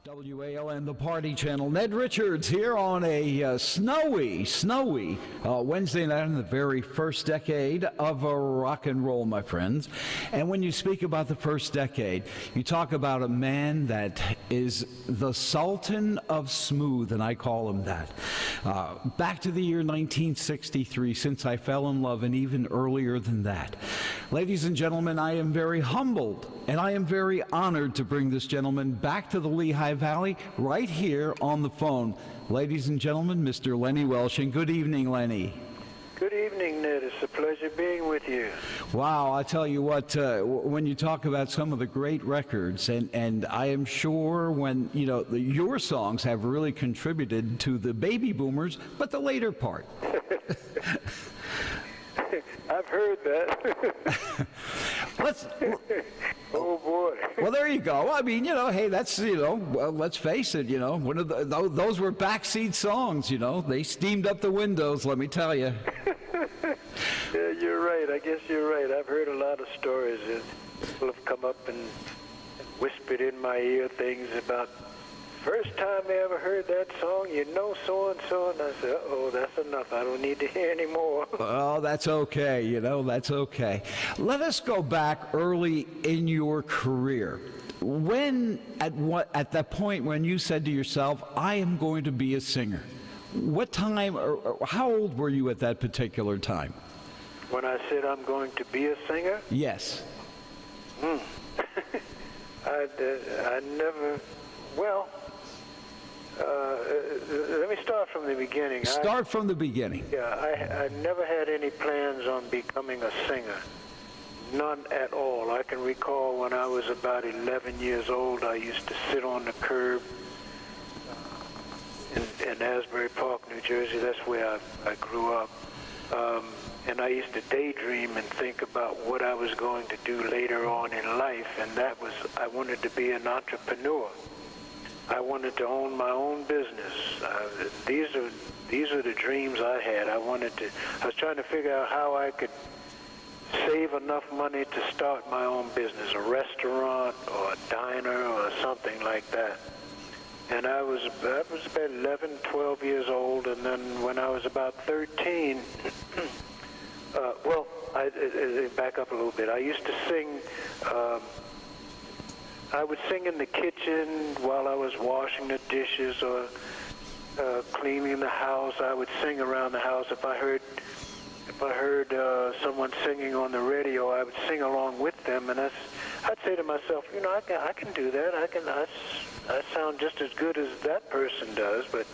WALN, the Party Channel. Ned Richards here on a snowy Wednesday night in the very first decade of rock and roll, my friends. And when you speak about the first decade, you talk about a man that is the Sultan of Smooth, and I call him that. Back to the year 1963, since I fell in love, and even earlier than that. Ladies and gentlemen, I am very humbled, and I am very honored to bring this gentleman back to the Lehigh Valley right here on the phone. Ladies and gentlemen, Mr. Lenny Welch, and good evening, Lenny. Good evening, Ned. It's a pleasure being with you. Wow, I tell you what, when you talk about some of the great records, and I am sure when, you know, your songs have really contributed to the baby boomers, but the later part. I've heard that. Oh, boy. Well, there you go. I mean, you know, hey, that's, you know, well, let's face it, you know, one of those were backseat songs, you know. They steamed up the windows, let me tell you. Yeah, you're right. I guess you're right. I've heard a lot of stories. People have come up and whispered in my ear things about first time I ever heard that song, you know, so-and-so, and I said, uh-oh, that's enough. I don't need to hear any more. Well, that's okay, you know, that's okay. Let us go back early in your career. When, at that point when you said to yourself, I am going to be a singer, what time, or how old were you at that particular time? When I said I'm going to be a singer? Yes. I never, well, let me start from the beginning. Start from the beginning. Yeah, I never had any plans on becoming a singer. None at all. I can recall when I was about 11 years old, I used to sit on the curb in Asbury Park, New Jersey. That's where I grew up. And I used to daydream and think about what I was going to do later on in life, and that was I wanted to be an entrepreneur. I wanted to own my own business. These are the dreams I had. I was trying to figure out how I could save enough money to start my own business, a restaurant or a diner or something like that. And I was about 11, 12 years old, and then when I was about 13, I back up a little bit. I used to sing. I would sing in the kitchen while I was washing the dishes or cleaning the house. I would sing around the house. If I heard someone singing on the radio, I would sing along with them. And I'd say to myself, you know, I can do that. I sound just as good as that person does. But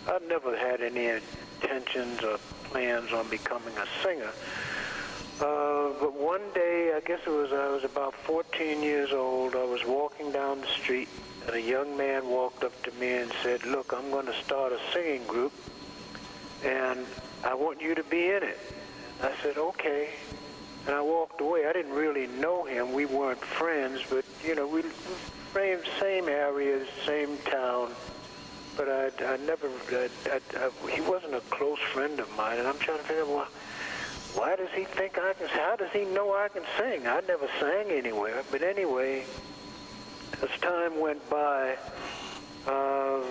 I've never had any intentions or plans on becoming a singer. But one day, I guess I was about 14 years old, I was walking down the street, and a young man walked up to me and said, look, I'm going to start a singing group, and I want you to be in it. I said, okay. And I walked away. I didn't really know him. We weren't friends, but, you know, we same areas, same town. But he wasn't a close friend of mine, and I'm trying to figure out, well, why does he think how does he know I can sing? I never sang anywhere. But anyway, as time went by,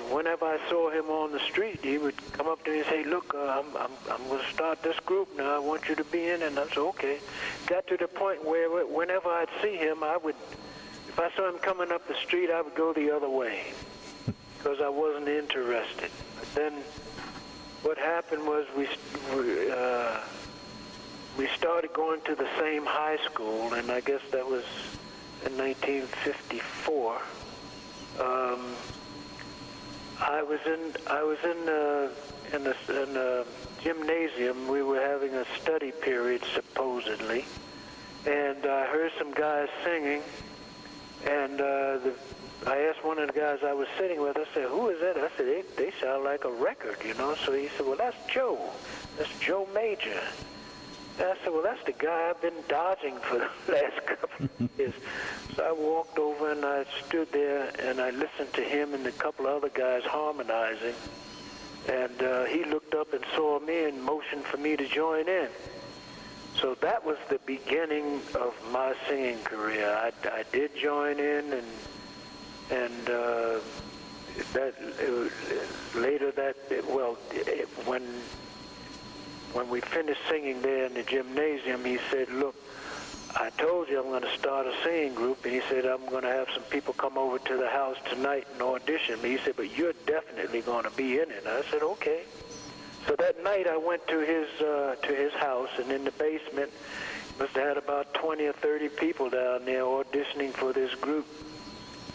whenever I saw him on the street, he would come up to me and say, look, I'm going to start this group now. I want you to be in it. And I said, okay. Got to the point where whenever I'd see him, if I saw him coming up the street, I would go the other way because I wasn't interested. But then what happened was we started going to the same high school, and I guess that was in 1954. I was in the gymnasium. We were having a study period, supposedly, and I heard some guys singing, and I asked one of the guys I was sitting with, I said, who is that? I said, they sound like a record, you know. So he said, well, that's Joe. That's Joe Major. And I said, well, that's the guy I've been dodging for the last couple of years. So I walked over and I stood there and I listened to him and a couple of other guys harmonizing. And he looked up and saw me and motioned for me to join in. So that was the beginning of my singing career. I did join in, and later when we finished singing there in the gymnasium, he said, "Look, I told you I'm going to start a singing group," and he said, "I'm going to have some people come over to the house tonight and audition me." He said, "But you're definitely going to be in it." And I said, "Okay." So that night I went to his house, and in the basement, must have had about 20 or 30 people down there auditioning for this group.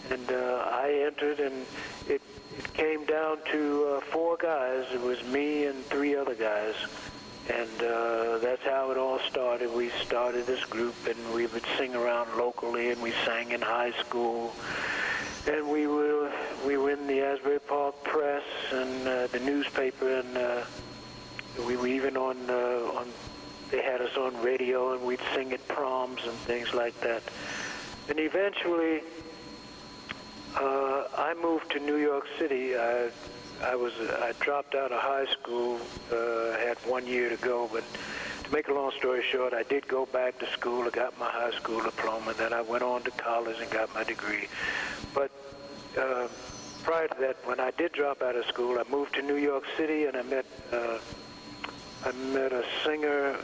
And I entered, and it came down to 4 guys. It was me and 3 other guys. And that's how it all started. We started this group, and we would sing around locally, and we sang in high school. And we were in the Asbury Park Press and the newspaper, and we were even on they had us on radio, and we'd sing at proms and things like that. And eventually, I moved to New York City. I dropped out of high school. I had 1 year to go, but to make a long story short, I did go back to school. I got my high school diploma, and then I went on to college and got my degree. But prior to that, when I did drop out of school, I moved to New York City, and I met a singer.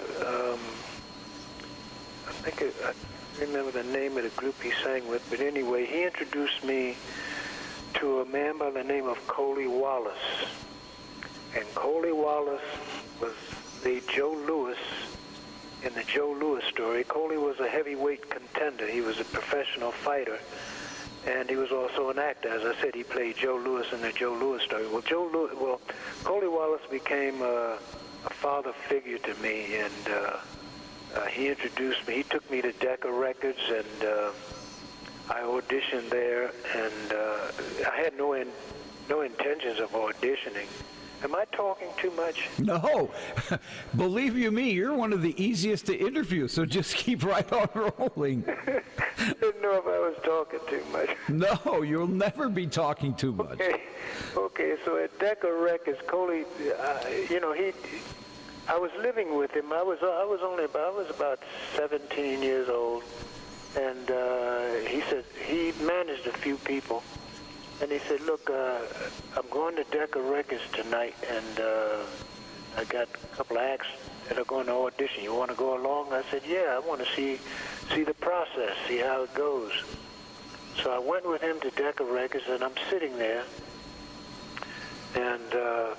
I remember the name of the group he sang with, but anyway, he introduced me to a man by the name of Coley Wallace. And Coley Wallace was the Joe Louis in the Joe Louis story. Coley was a heavyweight contender. He was a professional fighter, and he was also an actor. As I said, he played Joe Louis in the Joe Louis story. Well, Coley Wallace became a father figure to me, and he introduced me. He took me to Decca Records, and I auditioned there, and I had no intentions of auditioning. Am I talking too much? No. Believe you me, you're one of the easiest to interview, so just keep right on rolling. I didn't know if I was talking too much. No, you'll never be talking too much. Okay, so at Decca Records, Coley, I was living with him. I was about 17 years old, and he said he managed a few people, and he said, "Look, I'm going to Decca Records tonight, and I got a couple of acts that are going to audition. You want to go along?" I said, "Yeah, I want to see the process, see how it goes." So I went with him to Decca Records, and I'm sitting there. And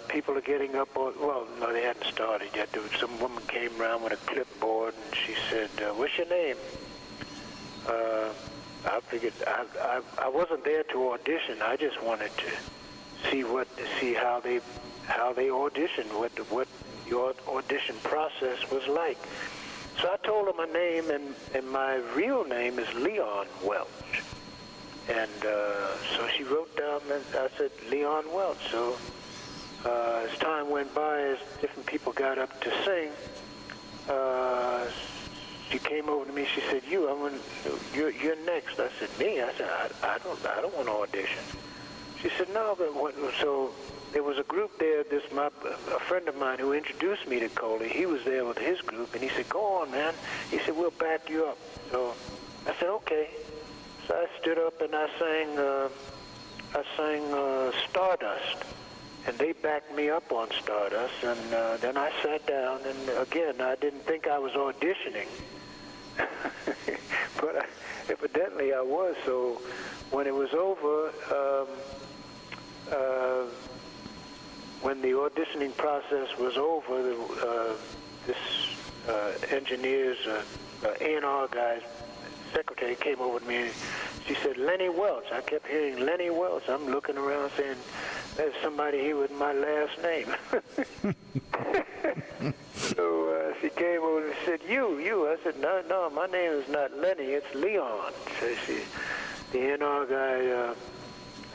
people are getting up. Well, no, they hadn't started yet. Some woman came around with a clipboard, and she said, "What's your name?" I figured I wasn't there to audition. I just wanted to see how they auditioned, what the audition process was like. So I told her my name, and my real name is Leon Welch. And so she wrote down, and I said, Leon Welch. So as time went by, as different people got up to sing, she came over to me. She said, "You're next." I said, "Me?" I said, "I don't want to audition." She said, "No, but what?" So there was a group there. A friend of mine who introduced me to Coley. He was there with his group, and he said, "Go on, man." He said, "We'll back you up." So I said, "Okay." So I stood up and I sang Stardust, and they backed me up on Stardust. And then I sat down, and again, I didn't think I was auditioning, but evidently I was. So when it was over, when the auditioning process was over, this engineer's A&R guy's secretary came over to me, and she said, "Lenny Welch." I kept hearing Lenny Welch. I'm looking around saying, "There's somebody here with my last name." So she came over and said, you. I said, no, my name is not Lenny, it's Leon. So the NR guy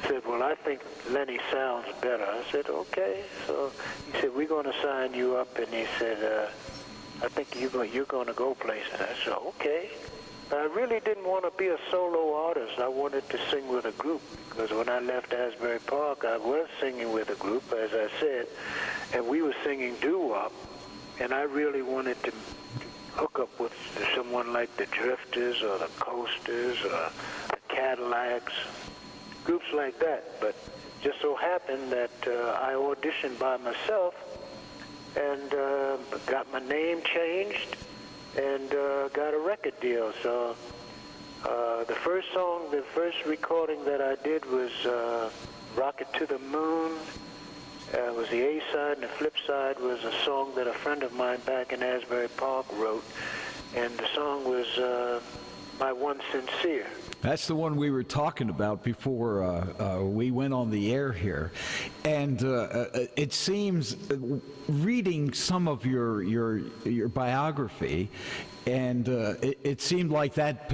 said, "Well, I think Lenny sounds better." I said, "Okay." So he said, "We're going to sign you up," and he said, "I think you're going to go places." I said, "Okay." I really didn't want to be a solo artist. I wanted to sing with a group, because when I left Asbury Park, I was singing with a group, as I said, and we were singing doo-wop, and I really wanted to hook up with someone like the Drifters or the Coasters or the Cadillacs, groups like that. But just so happened that I auditioned by myself and got my name changed and got a record deal. So the first recording that I did was Rocket to the Moon. It was the A side, and the flip side was a song that a friend of mine back in Asbury Park wrote, and the song was My One Sincere. That's the one we were talking about before we went on the air here, and it seems, reading some of your biography, and it seemed like that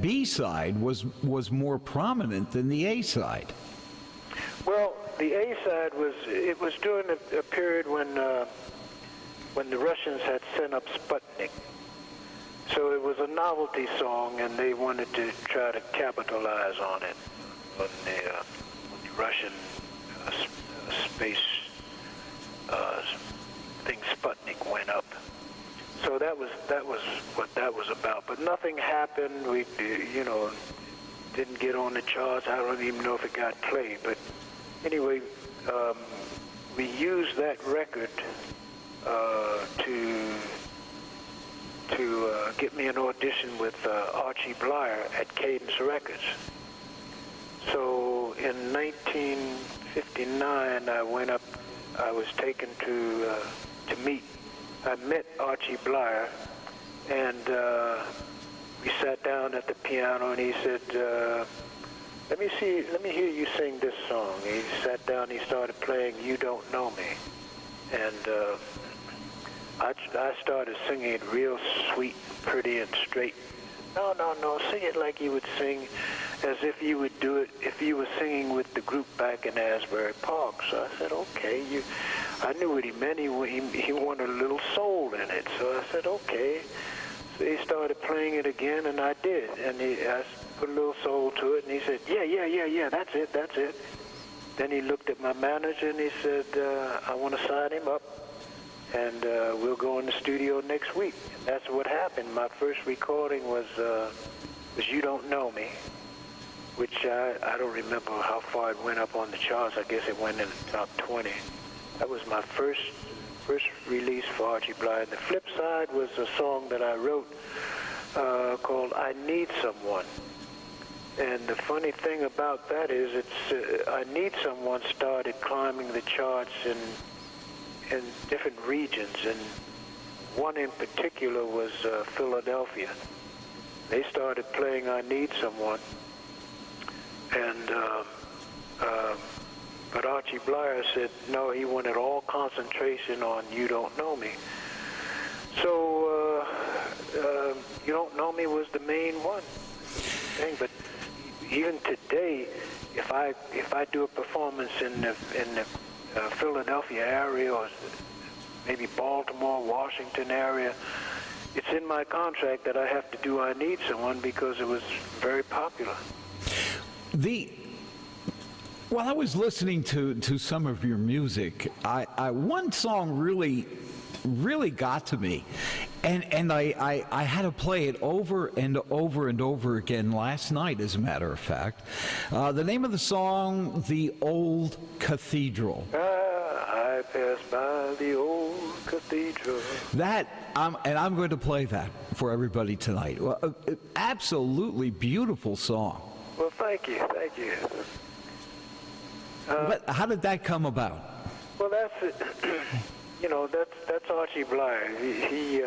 B side was more prominent than the A side. Well, the A side was during a period when the Russians had sent up Sputnik. So it was a novelty song, and they wanted to try to capitalize on it when the Russian space thing Sputnik went up. So that was what that was about. But nothing happened. We didn't get on the charts. I don't even know if it got played. But anyway, we used that record to get me an audition with Archie Blyer at Cadence Records. So in 1959, I went up. I was taken to meet. I met Archie Blyer, and we sat down at the piano, and he said, let me hear you sing this song. He sat down, he started playing You Don't Know Me, and I started singing it real sweet, pretty, and straight. No, sing it like you would sing, as if you would do it if you were singing with the group back in Asbury Park. So I said, okay. I knew what he meant. He wanted a little soul in it. So I said, okay. So he started playing it again, and I did. And I put a little soul to it, and he said, yeah, that's it. Then he looked at my manager, and he said, I want to sign him up, and we'll go in the studio next week. And that's what happened. My first recording was You Don't Know Me, which I don't remember how far it went up on the charts. I guess it went in the top 20. That was my first release for Archie Blyer. And the flip side was a song that I wrote called I Need Someone. And the funny thing about that is I Need Someone started climbing the charts in different regions, and one in particular was Philadelphia. They started playing I Need Someone, and but Archie Blyer said no, he wanted all concentration on You Don't Know Me. So You Don't Know Me was the main one thing. But even today, if I do a performance in the Philadelphia area, or maybe Baltimore, Washington area, it's in my contract that I have to do I Need Someone because it was very popular. While I was listening to some of your music, one song really got to me, and I had to play it over and over and over again last night, as a matter of fact. The name of the song, The Old Cathedral. I passed by the old cathedral. I'm going to play that for everybody tonight. Well, absolutely beautiful song. Well, thank you. But how did that come about? Well, that's it. That's Archie Blyer. He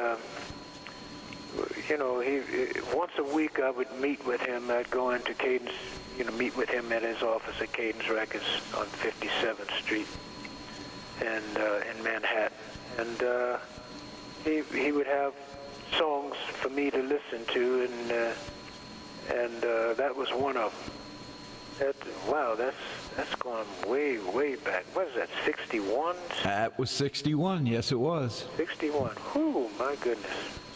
once a week I would meet with him. I'd go into Cadence, meet with him at his office at Cadence Records on 57th Street and in Manhattan. And he would have songs for me to listen to, and that was one of them. That's gone way, way back. What is that, 61? That was 61, yes it was. 61, whew, my goodness.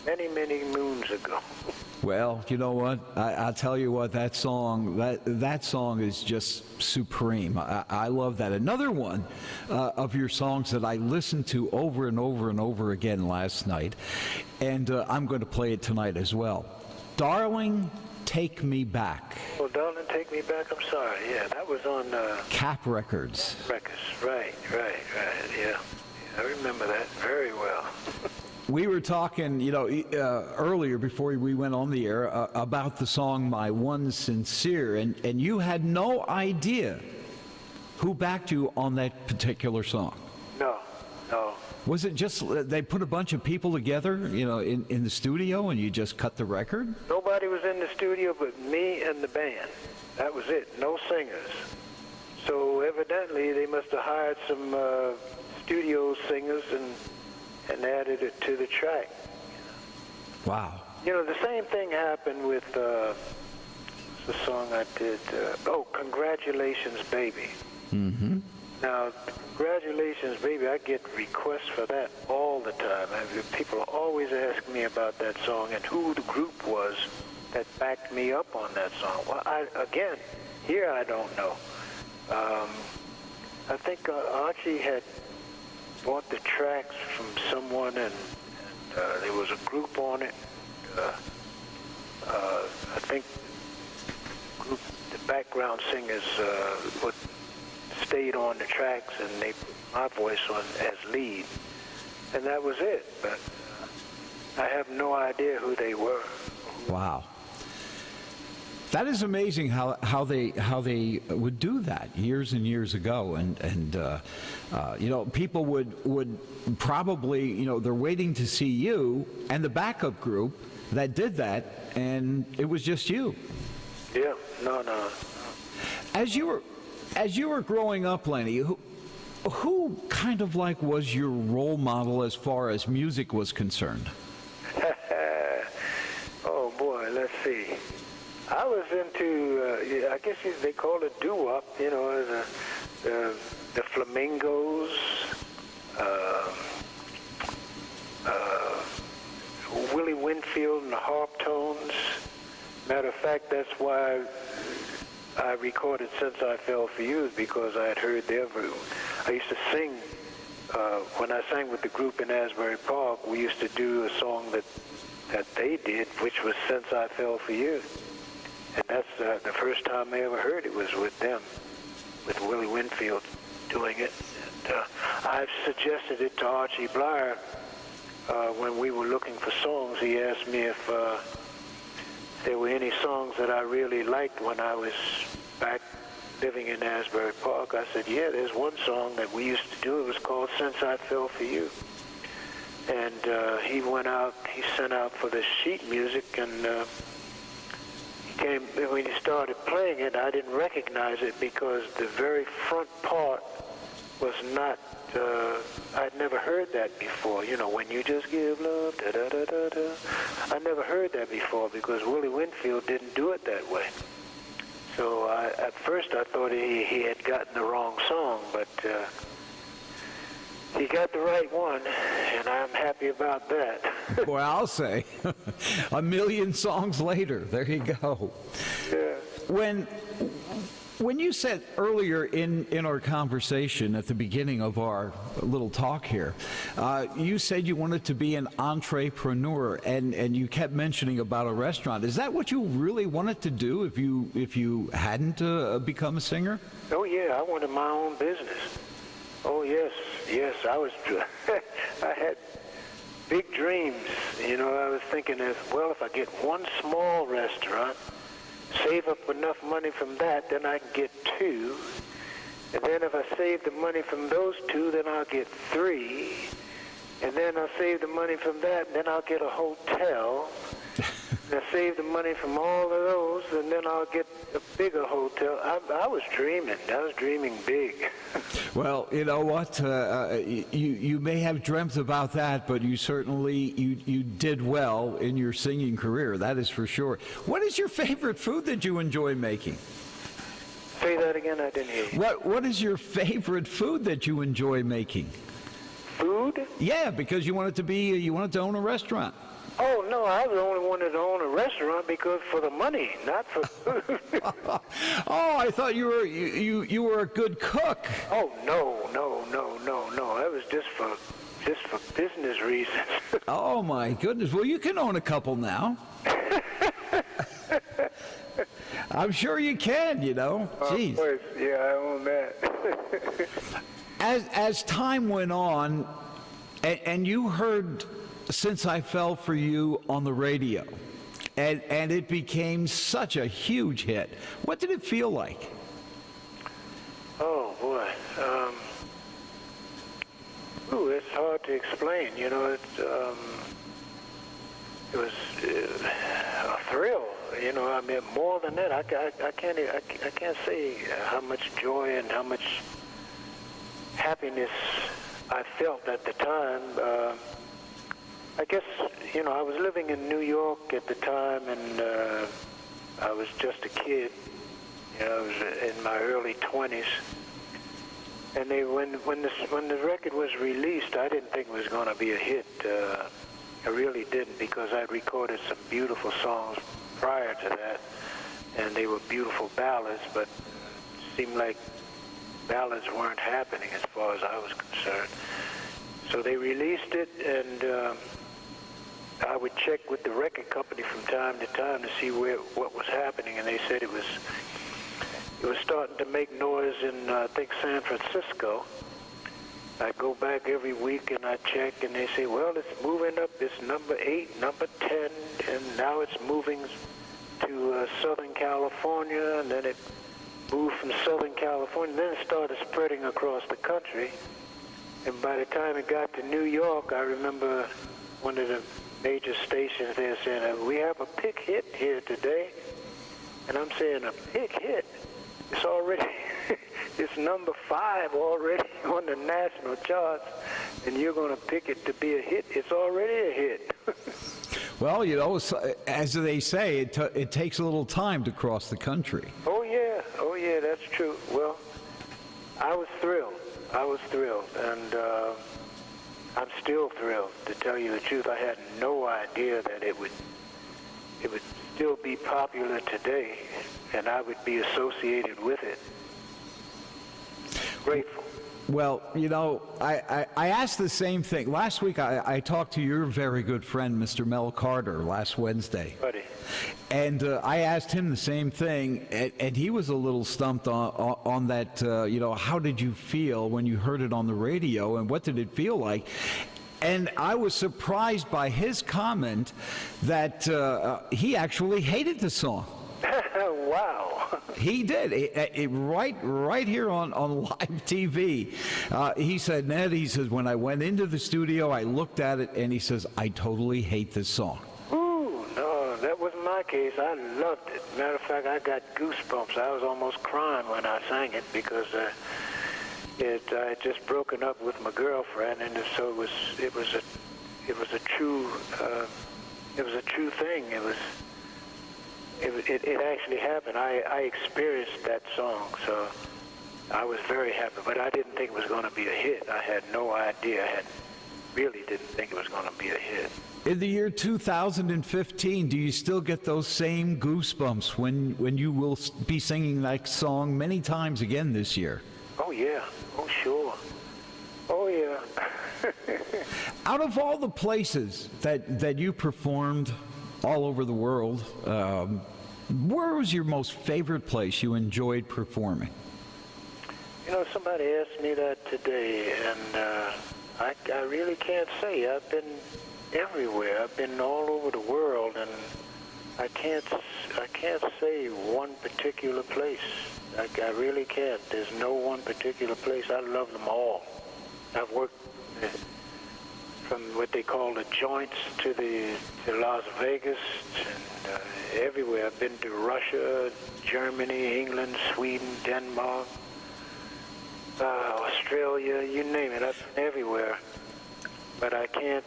Many, many moons ago. Well, you know what? I'll tell you what, that song is just supreme. I love that. Another one of your songs that I listened to over and over and over again last night, and I'm going to play it tonight as well. Darling, Take Me Back. Well, Darling, Take Me Back, I'm sorry. Yeah, that was on Cap Records. Records. Right, yeah. I remember that very well. We were talking, earlier before we went on the air about the song My One Sincere, and you had no idea who backed you on that particular song. No. Was it just they put a bunch of people together, in the studio, and you just cut the record? Nobody was in the studio but me and the band. That was it. No singers. So evidently they must have hired some studio singers and added it to the track. Wow. The same thing happened with the song I did. Congratulations, Baby. Mm-hmm. Now, Congratulations, Baby, I get requests for that all the time. People always ask me about that song and who the group was that backed me up on that song. Well, here I don't know. I think Archie had bought the tracks from someone, and there was a group on it. I think the background singers stayed on the tracks, and they put my voice on as lead, and that was it. But I have no idea who they were. Wow. That is amazing how they would do that years and years ago, and people would probably, they're waiting to see you and the backup group that did that, and it was just you. Yeah, no. As you were growing up, Lenny, who kind of like was your role model as far as music was concerned? Oh boy, let's see. I was into, I guess they call it doo-wop, the Flamingos, Willie Winfield and the Harp Tones. Matter of fact, that's why I recorded Since I Fell for You, because I had heard their version. I used to sing, when I sang with the group in Asbury Park, we used to do a song that they did, which was Since I Fell for You. And that's the first time I ever heard it was with them, with Willie Winfield doing it. And I've suggested it to Archie Blyer when we were looking for songs. He asked me if there were any songs that I really liked when I was back living in Asbury Park. I said, yeah, there's one song that we used to do. It was called Since I Fell for You. And he sent out for the sheet music, and when he started playing it, I didn't recognize it because the very front part was not, I'd never heard that before. When you just give love, da-da-da-da-da. I never heard that before because Willie Winfield didn't do it that way. So at first I thought he had gotten the wrong song, but he got the right one, and I'm happy about that. Boy, I'll say, a million songs later, there you go. Yeah. When you said earlier in our conversation at the beginning of our little talk here, you said you wanted to be an entrepreneur, and you kept mentioning about a restaurant. Is that what you really wanted to do if you hadn't become a singer? Oh yeah, I wanted my own business. Oh yes, I was. I had big dreams. I was thinking, if I get one small restaurant, save up enough money from that, then I can get two. And then if I save the money from those two, then I'll get three. And then I'll save the money from that, and then I'll get a hotel. And I save the money from all of those, and then I'll get a bigger hotel. I was dreaming. I was dreaming big. Well, you know what? You may have dreamt about that, but you certainly you did well in your singing career. That is for sure. What is your favorite food that you enjoy making? Say that again. I didn't hear you. What is your favorite food that you enjoy making? Food? Yeah, because you wanted to own a restaurant. Oh, no, I was the only one that owned a restaurant because for the money, not for food. Oh, I thought you were a good cook. Oh, no. That was just for business reasons. Oh, my goodness. Well, you can own a couple now. I'm sure you can, you know. Jeez. Of course, yeah, I own that. As time went on, and you heard Since I Fell for You on the radio, and it became such a huge hit, what did it feel like? Oh, boy. It's hard to explain. You know, it was a thrill. You know, I mean, more than that, I can't say how much joy and how much happiness I felt at the time. I guess, you know, I was living in New York at the time, and I was just a kid. You know, I was in my early 20s. And when the record was released, I didn't think it was going to be a hit. I really didn't, because I'd recorded some beautiful songs prior to that, and they were beautiful ballads, but it seemed like ballads weren't happening as far as I was concerned. So they released it, and I would check with the record company from time to time to see what was happening, and they said it was starting to make noise in, I think, San Francisco. I go back every week and I check, and they say, well, it's moving up. It's number 8, number 10, and now it's moving to Southern California, and then it moved from Southern California, then it started spreading across the country. And by the time it got to New York, I remember one of the major stations there saying, we have a big hit here today. And I'm saying, a big hit? It's already, it's number 5 already on the national charts, and you're going to pick it to be a hit? It's already a hit. Well, you know, as they say, it takes a little time to cross the country. Oh, yeah, that's true. Well, I was thrilled, and I'm still thrilled, to tell you the truth. I had no idea that it would still be popular today, and I would be associated with it. Grateful. Well, you know, I asked the same thing. Last week, I talked to your very good friend, Mr. Mel Carter, last Wednesday. Buddy. And I asked him the same thing, and he was a little stumped on that, you know, how did you feel when you heard it on the radio, and what did it feel like? And I was surprised by his comment that he actually hated the song. Wow. He did. Right here on live TV. He said, Ned, he says, when I went into the studio, I looked at it, and he says, I totally hate this song. Ooh, no, that wasn't my case. I loved it. Matter of fact, I got goosebumps. I was almost crying when I sang it, because I had just broken up with my girlfriend, and so it was a true thing. It actually happened. I experienced that song, so I was very happy. But I didn't think it was going to be a hit. I had no idea. I really didn't think it was going to be a hit. In the year 2015, do you still get those same goosebumps when you will be singing that song many times again this year? Oh, yeah. Oh, sure. Oh, yeah. Out of all the places that you performed all over the world, where was your most favorite place you enjoyed performing? You know, somebody asked me that today, and I really can't say. I've been everywhere. I've been all over the world, and I can't say one particular place. I really can't. There's no one particular place. I love them all. I've worked from what they call the joints to Las Vegas, and everywhere. I've been to Russia, Germany, England, Sweden, Denmark, Australia, you name it. I've been everywhere. But I can't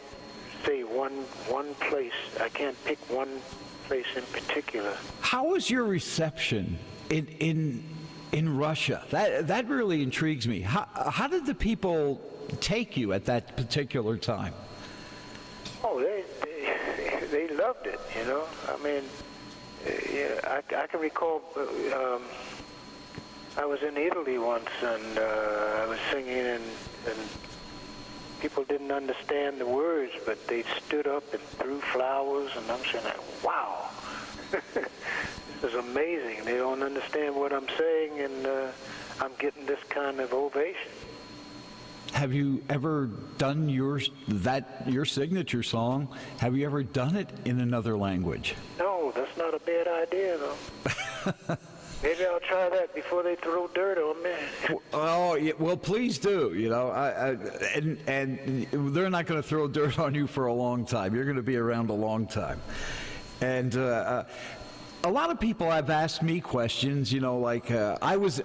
say one place. I can't pick one place in particular. How was your reception in Russia? That really intrigues me. How did the people take you at that particular time? Oh, they loved it, you know. I mean, yeah, I can recall I was in Italy once, and I was singing, and people didn't understand the words, but they stood up and threw flowers, and I'm saying, wow, this is amazing. They don't understand what I'm saying, and I'm getting this kind of ovation. Have you ever done your signature song? Have you ever done it in another language? No, that's not a bad idea, though. Maybe I'll try that before they throw dirt on me. Oh, yeah, well, please do. You know, and they're not going to throw dirt on you for a long time. You're going to be around a long time, and. A lot of people have asked me questions, you know, like I was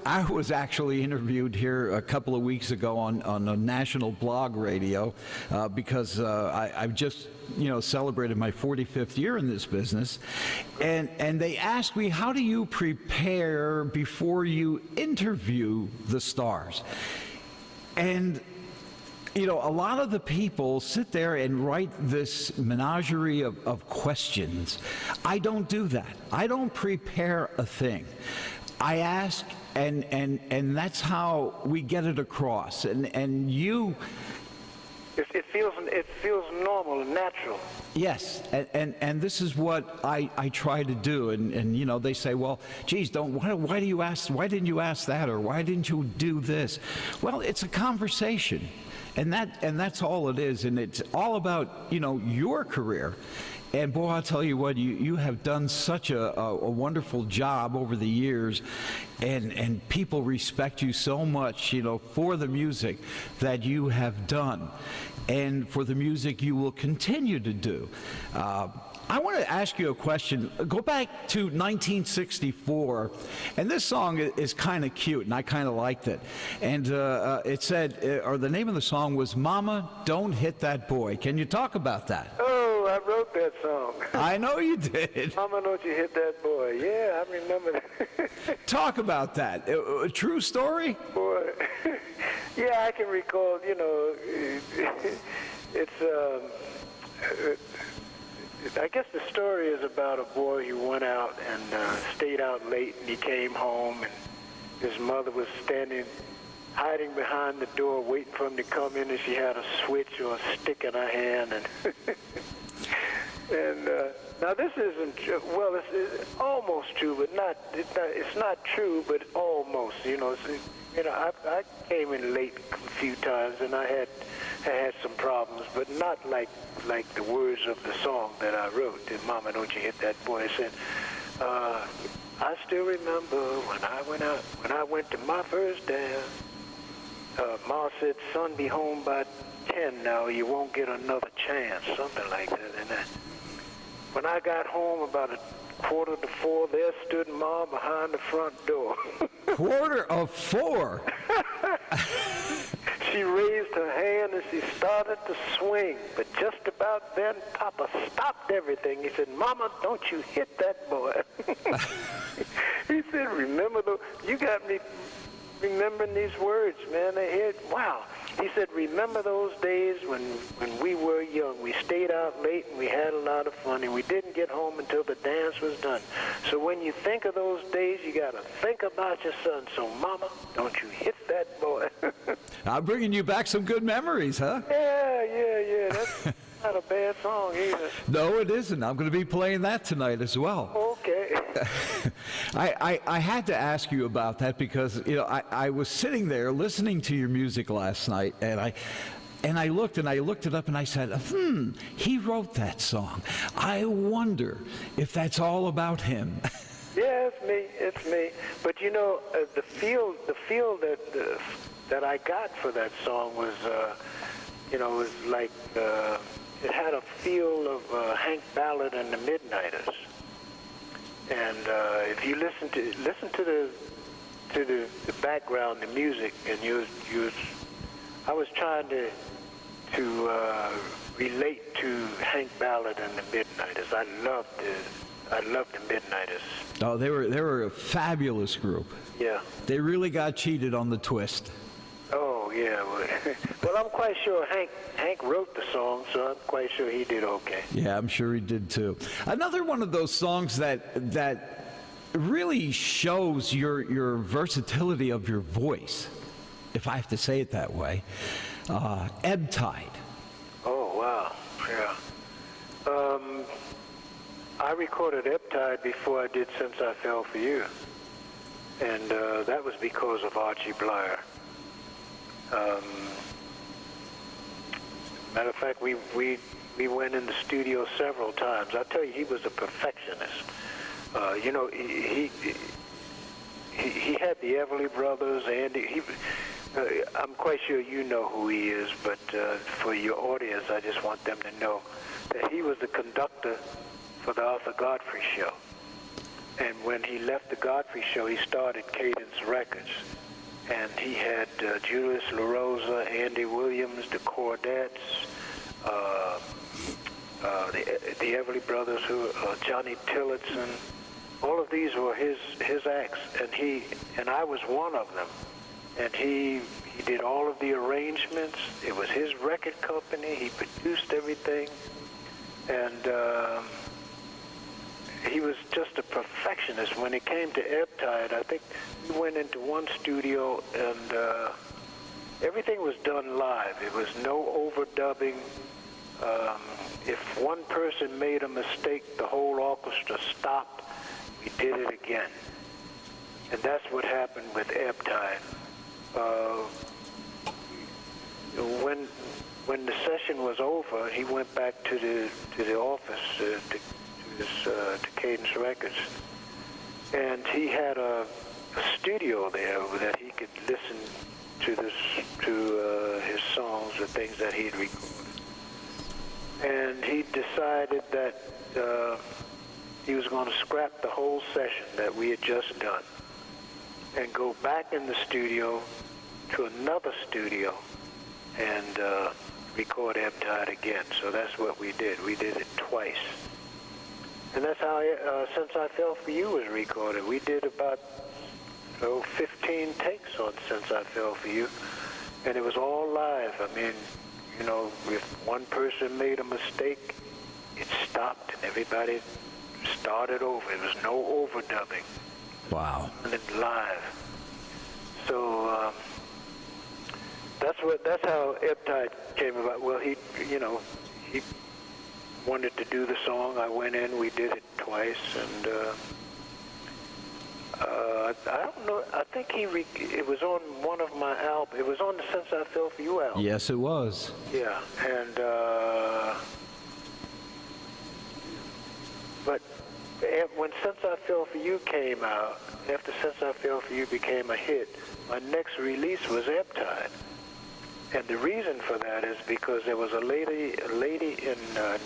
actually interviewed here a couple of weeks ago on a national blog radio because I've just, you know, celebrated my 45th year in this business, and they asked me, how do you prepare before you interview the stars? And you know, a lot of the people sit there and write this menagerie of questions. I don't do that. I don't prepare a thing. I ask, and that's how we get it across. And you... It feels normal and natural. Yes, and this is what I try to do. And you know, they say, well, geez, why didn't you ask that, or why didn't you do this? Well, it's a conversation. And that's all it is, and it's all about, you know, your career. And boy, I'll tell you what, you have done such a wonderful job over the years, and people respect you so much, you know, for the music that you have done, and for the music you will continue to do. I want to ask you a question. Go back to 1964, and this song is kind of cute, and I kind of liked it. And it said, or the name of the song was "Mama, Don't Hit That Boy." Can you talk about that? Oh, I wrote that song. I know you did. Mama, don't you hit that boy. Yeah, I remember that. Talk about that. A true story? Boy, yeah, I can recall, you know, I guess the story is about a boy who went out and stayed out late, and he came home, and his mother was hiding behind the door, waiting for him to come in, and she had a switch or a stick in her hand, and now this isn't true. Well, it's almost true, but it's not true, but almost. You know, I came in late a few times, and I had some problems, but not like the words of the song that I wrote. And Mama, don't you hit that boy. I said, I still remember when I went to my first dance. Ma said, son, be home by 10 now. You won't get another chance, something like that. And when I got home about 3:45, there stood Ma behind the front door. 3:45? She raised her hand and she started to swing. But just about then, Papa stopped everything. He said, Mama, don't you hit that boy. He said, you got me remembering these words, man. Wow. He said, remember those days when we were young. We stayed out late and we had a lot of fun, and we didn't get home until the dance was done. So when you think of those days, you got to think about your son. So, Mama, don't you hit that boy. I'm bringing you back some good memories, huh? Yeah. That's not a bad song either. No, it isn't. I'm going to be playing that tonight as well. Okay. I had to ask you about that because, you know, I was sitting there listening to your music last night, and I looked it up, and I said, he wrote that song. I wonder if that's all about him. Yeah, it's me. But you know, the feel that I got for that song was, was like it had a feel of Hank Ballard and the Midnighters. And if you listen to the background, the music, and I was trying to relate to Hank Ballard and the Midnighters. I loved the Midnighters. Oh, they were a fabulous group. Yeah. They really got cheated on the twist. Oh yeah. Well, I'm quite sure Hank wrote the song, so I'm quite sure he did okay. Yeah, I'm sure he did too. Another one of those songs that really shows your versatility of your voice, if I have to say it that way. Ebb Tide. Oh wow. Yeah. I recorded Eptide before I did Since I Fell for You. And that was because of Archie Blyer. Matter of fact, we went in the studio several times. I tell you, he was a perfectionist. You know, he had the Everly Brothers, Andy. I'm quite sure you know who he is, but for your audience, I just want them to know that he was the conductor for the Arthur Godfrey Show. And when he left the Godfrey Show, he started Cadence Records. And he had Julius LaRosa, Andy Williams, the Cordettes, the Everly Brothers, Johnny Tillotson. All of these were his acts, and I was one of them. And he did all of the arrangements. It was his record company. He produced everything, and he was just a perfectionist. When it came to Eptide, I think we went into one studio, and everything was done live. It was no overdubbing. If one person made a mistake, the whole orchestra stopped. We did it again. And that's what happened with Eptide. When the session was over, he went back to the office to Cadence Records, and he had a studio there that he could listen to his songs, the things that he'd recorded. And he decided that he was going to scrap the whole session that we had just done and go back in the studio to another studio and record Eptide again. So that's what we did. We did it twice. And that's how Since I Fell for You was recorded. We did about 15 takes on Since I Fell for You, and it was all live. I mean, you know, if one person made a mistake, it stopped and everybody started over. It was no overdubbing. Wow. And it's live. So that's how Eptide came about. Well, he wanted to do the song. I went in. We did it twice, and I don't know. I think it was on one of my albums. It was on the Since I Fell for You album. Yes, it was. Yeah, and but when Since I Fell for You came out, after Since I Fell for You became a hit, my next release was Eptide. And the reason for that is because there was a lady in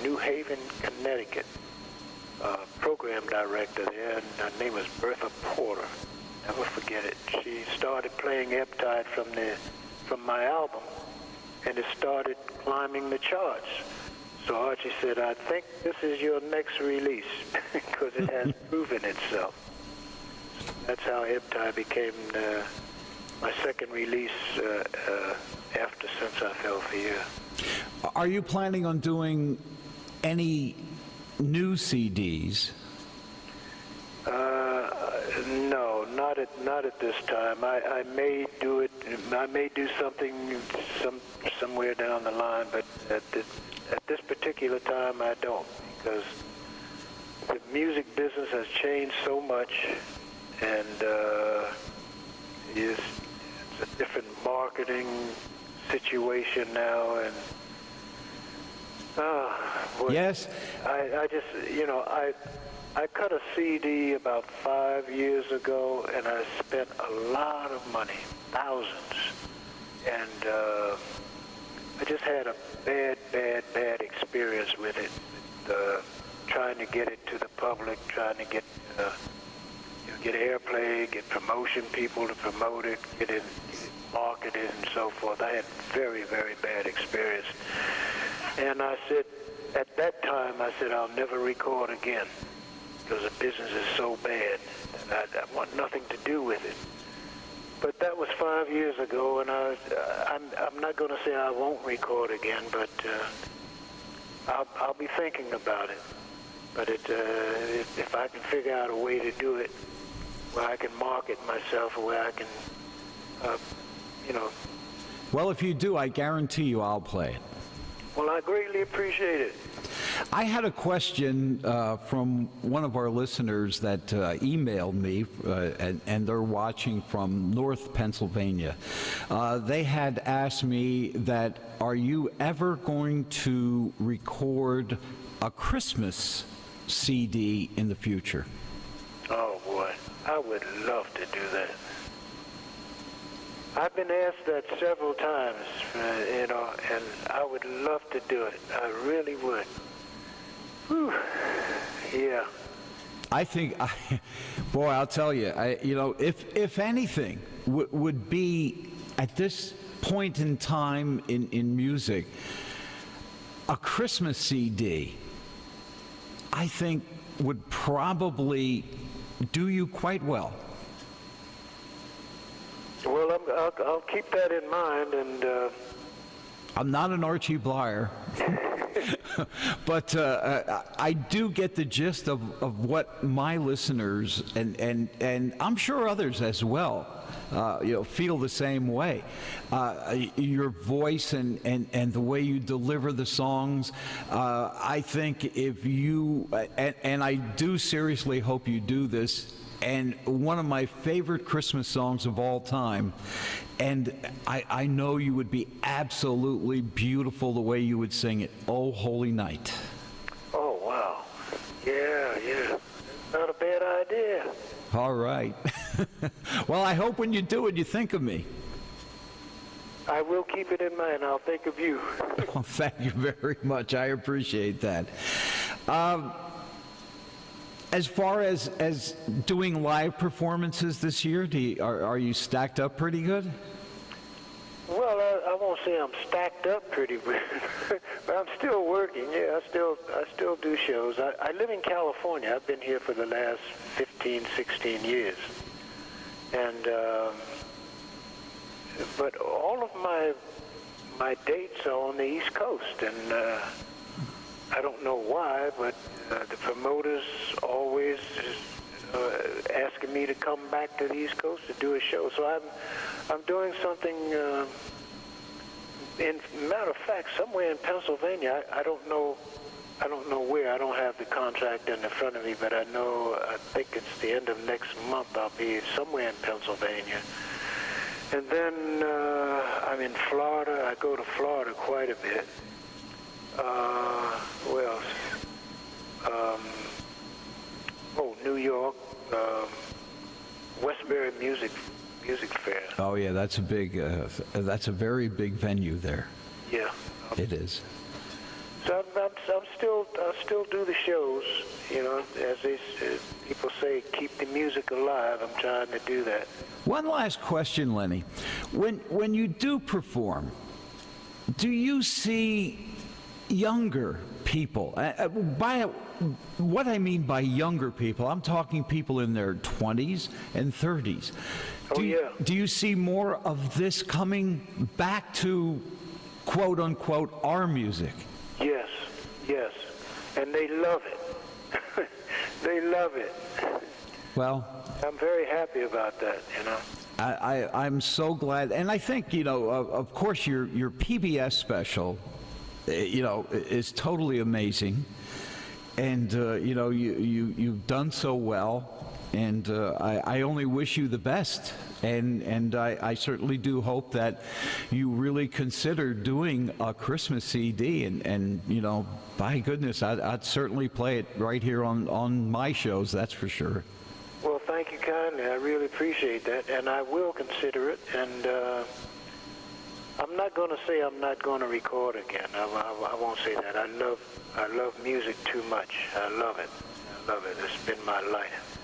New Haven, Connecticut, program director there, and her name was Bertha Porter. Never forget it. She started playing Eptide from my album, and it started climbing the charts. So Archie said, I think this is your next release, because it has proven itself. That's how Eptide became my second release after Since I Fell for You. Are you planning on doing any new CDs? No, not at this time. I may do it. I may do something somewhere down the line, but at this particular time, I don't, because the music business has changed so much, and it's a different marketing situation now, and Yes. I just, I cut a CD about 5 years ago, and I spent a lot of money, thousands, and I just had a bad experience with it, trying to get it to the public, trying to get airplay, get promotion people to promote it, get it marketed and so forth. I had very, very bad experience. And I said, at that time, I'll never record again, because the business is so bad, and I want nothing to do with it. But that was 5 years ago, and I'm not going to say I won't record again, but I'll be thinking about it. But if I can figure out a way to do it where I can market myself, or where I can, Well, if you do, I guarantee you I'll play it. Well, I greatly appreciate it. I had a question from one of our listeners that emailed me, and they're watching from North Pennsylvania. They had asked me that, are you ever going to record a Christmas CD in the future? Oh, boy. I would love to do that. I've been asked that several times, and I would love to do it. I really would. Whew. Yeah. I think, boy, I'll tell you, if anything would be at this point in time in music, a Christmas CD, I think would probably do you quite well. Well, I'll keep that in mind, and I'm not an Archie Blyer, but I do get the gist of what my listeners and I'm sure others as well, feel the same way. Your voice and the way you deliver the songs, I think if you, and I do seriously hope you do this, and one of my favorite Christmas songs of all time, and I know you would be absolutely beautiful the way you would sing it, "Oh Holy Night." Oh, wow. Yeah. Not a bad idea. All right. Well, I hope when you do it, you think of me. I will keep it in mind. I'll think of you. Oh, thank you very much. I appreciate that. As far as doing live performances this year, are you stacked up pretty good? Well, I won't say I'm stacked up pretty good, but I'm still working. Yeah, I still do shows. I live in California. I've been here for the last 15, 16 years, and but all of my dates are on the East Coast, and I don't know why, but the promoters always asking me to come back to the East Coast to do a show. So I'm doing something. In matter of fact, somewhere in Pennsylvania. I don't know where. I don't have the contract in front of me, but I think it's the end of next month. I'll be somewhere in Pennsylvania. And then I'm in Florida. I go to Florida quite a bit. Where else? New York, Westbury Music Fair. Oh yeah, that's a very big venue there. Yeah, it is. So I still do the shows. As people say, keep the music alive. I'm trying to do that. One last question, Lenny. When you do perform, do you see younger people? By what I mean by younger people, I'm talking people in their 20s and 30s. Do you see more of this coming back to, quote unquote, our music? Yes, and they love it. They love it. Well, I'm very happy about that. I'm so glad, and I think of course your PBS special, is totally amazing, and you've done so well, and I only wish you the best, and I certainly do hope that you really consider doing a Christmas CD, and by goodness, I'd certainly play it right here on my shows, that's for sure. Well, thank you kindly. I really appreciate that, and I will consider it, and I'm not going to say I'm not going to record again. I won't say that. I love music too much. I love it. It's been my life.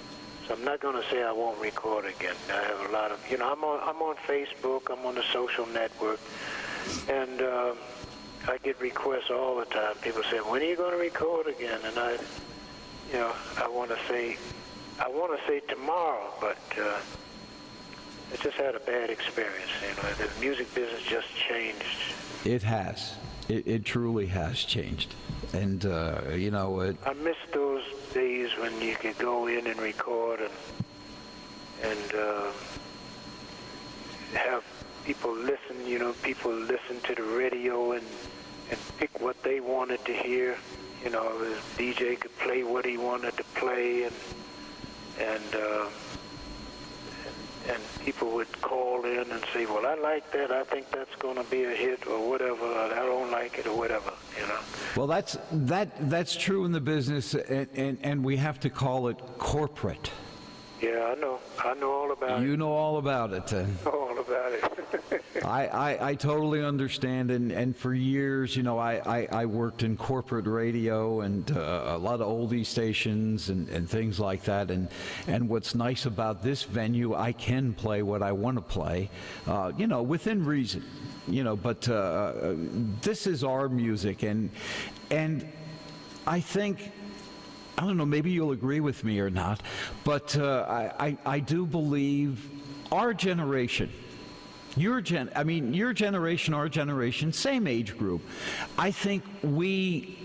So I'm not going to say I won't record again. I have a lot of, I'm on Facebook. I'm on the social network, and I get requests all the time. People say, "When are you going to record again?" And I want to say tomorrow, but I just had a bad experience. The music business just changed. It has. It truly has changed. And, I miss those days when you could go in and record and have people listen, people listen to the radio and pick what they wanted to hear. you know, the DJ could play what he wanted to play, and people would call in and say, well, I like that. I think that's going to be a hit or whatever. Or I don't like it or whatever, you know. Well, that's true in the business, and we have to call it corporate. Yeah, I know. I know all about it. You know all about it. All about it. I totally understand, and for years, you know, I worked in corporate radio and a lot of oldie stations and things like that, and what's nice about this venue, I can play what I want to play, you know, within reason, you know, but this is our music, and I think, I don't know, maybe you'll agree with me or not, but I do believe our generation, your generation, our generation, same age group, I think we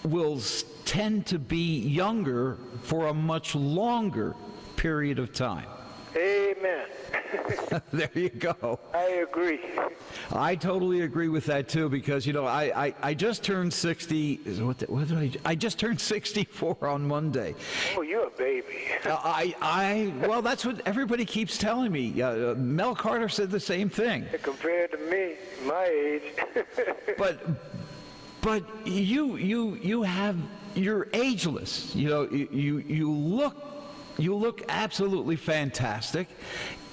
will tend to be younger for a much longer period of time. Amen. There you go. I agree. I totally agree with that too, because you know I just turned 60. I just turned 64 on Monday. Oh, you're a baby. Well, that's what everybody keeps telling me. Mel Carter said the same thing. Compared to me, my age. but you're ageless. You know, you look absolutely fantastic,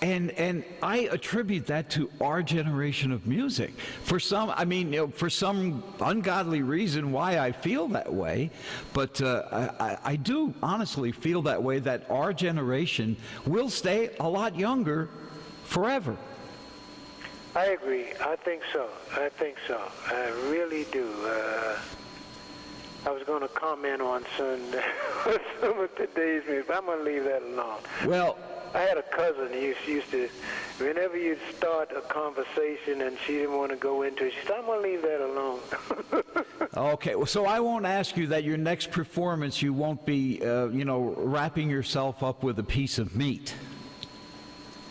and I attribute that to our generation of music. For some, I mean, you know, for some ungodly reason why I feel that way, but I do honestly feel that way, that our generation will stay a lot younger forever. I agree. I think so. I really do. I was going to comment on some of today's music, but I'm going to leave that alone. Well, I had a cousin who used to, whenever you'd start a conversation and she didn't want to go into it, she said, I'm going to leave that alone. Okay, well, so I won't ask you that your next performance you won't be, you know, wrapping yourself up with a piece of meat,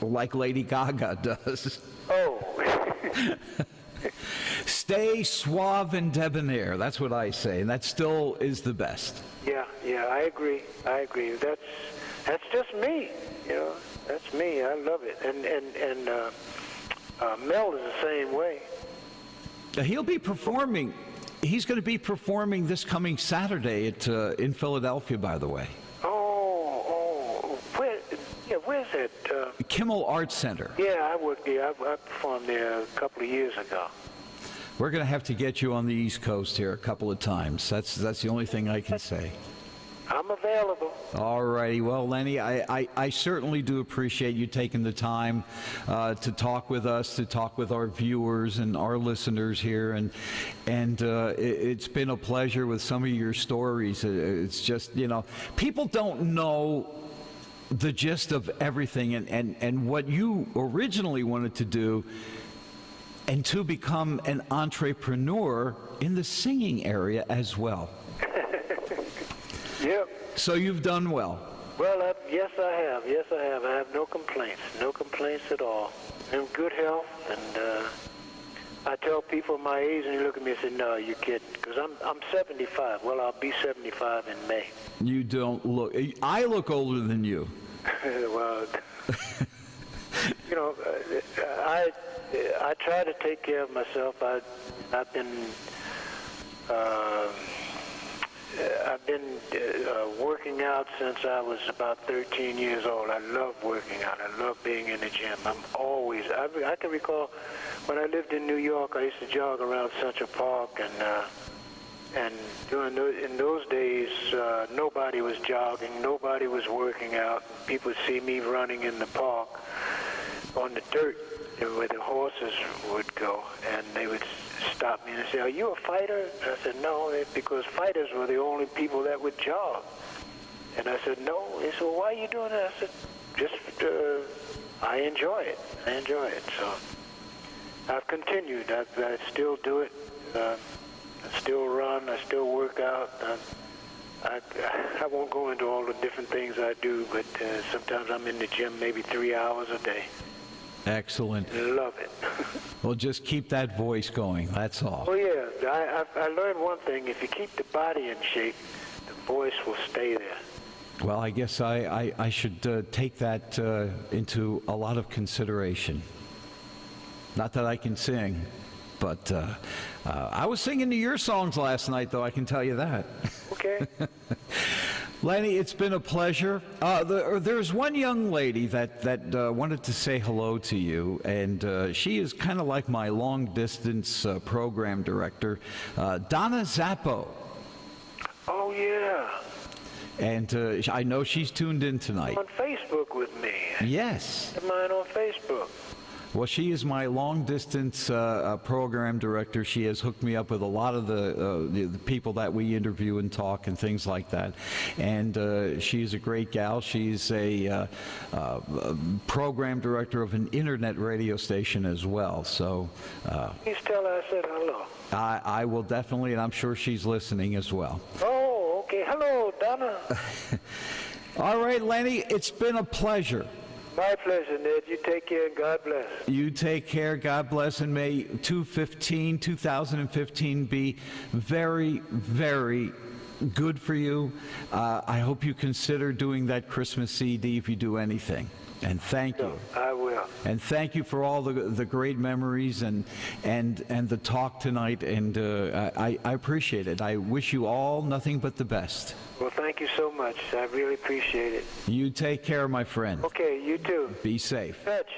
like Lady Gaga does. Oh. Stay suave and debonair. That's what I say, and that still is the best. Yeah, I agree. That's just me. You know, that's me. I love it. And Mel is the same way. He'll be performing. He's going to be performing this coming Saturday in Philadelphia, by the way. Oh, where's that? Kimmel Arts Center. Yeah, I worked there. I performed there a couple of years ago. We're going to have to get you on the East Coast here a couple of times. That's the only thing I can say. I'm available. All righty. Well, Lenny, I certainly do appreciate you taking the time to talk with us, to talk with our viewers and our listeners here. And it's been a pleasure with some of your stories. It's just, you know, people don't know the gist of everything and what you originally wanted to do, and to become an entrepreneur in the singing area as well. Yep. So you've done well. Well, yes, I have. Yes, I have. I have no complaints. No complaints at all. I'm in good health, and I tell people my age, and they look at me and say, no, you're kidding, because I'm 75. Well, I'll be 75 in May. You don't look... I look older than you. Well, you know, I try to take care of myself. I've been working out since I was about 13 years old. I love working out. I love being in the gym. I can recall when I lived in New York, I used to jog around Central Park, and in those days, nobody was jogging, nobody was working out. People would see me running in the park on the dirt where the horses would go, and they would stop me and say, are you a fighter? I said, no, because fighters were the only people that would jog. And I said, no. They said, well, why are you doing that? I said, just, I enjoy it. I enjoy it. So I've continued. I still do it. I still run. I still work out. I won't go into all the different things I do, but sometimes I'm in the gym maybe 3 hours a day. Excellent. Love it. Well, just keep that voice going. That's all. Oh, yeah. I learned one thing. If you keep the body in shape, the voice will stay there. Well, I guess I should take that into a lot of consideration. Not that I can sing, but I was singing to your songs last night, though, I can tell you that. Okay. Lenny, it's been a pleasure. There's one young lady that wanted to say hello to you, and she is kind of like my long-distance program director, Donna Zappo. Oh, yeah. And I know she's tuned in tonight. On Facebook with me. Yes. Mine on Facebook. Well, she is my long-distance program director. She has hooked me up with a lot of the people that we interview and talk and things like that. And she's a great gal. She's a program director of an internet radio station as well. So Please tell her I said hello. I will definitely, and I'm sure she's listening as well. Oh, okay. Hello, Donna. All right, Lenny, it's been a pleasure. My pleasure, Ned. You take care and God bless. You take care. God bless. And may 2015 be very, very good for you. I hope you consider doing that Christmas CD if you do anything. And thank you. I will. And thank you for all the great memories and the talk tonight. And I appreciate it. I wish you all nothing but the best. Well, thank you so much. I really appreciate it. You take care, my friend. Okay, you too. Be safe. Touch.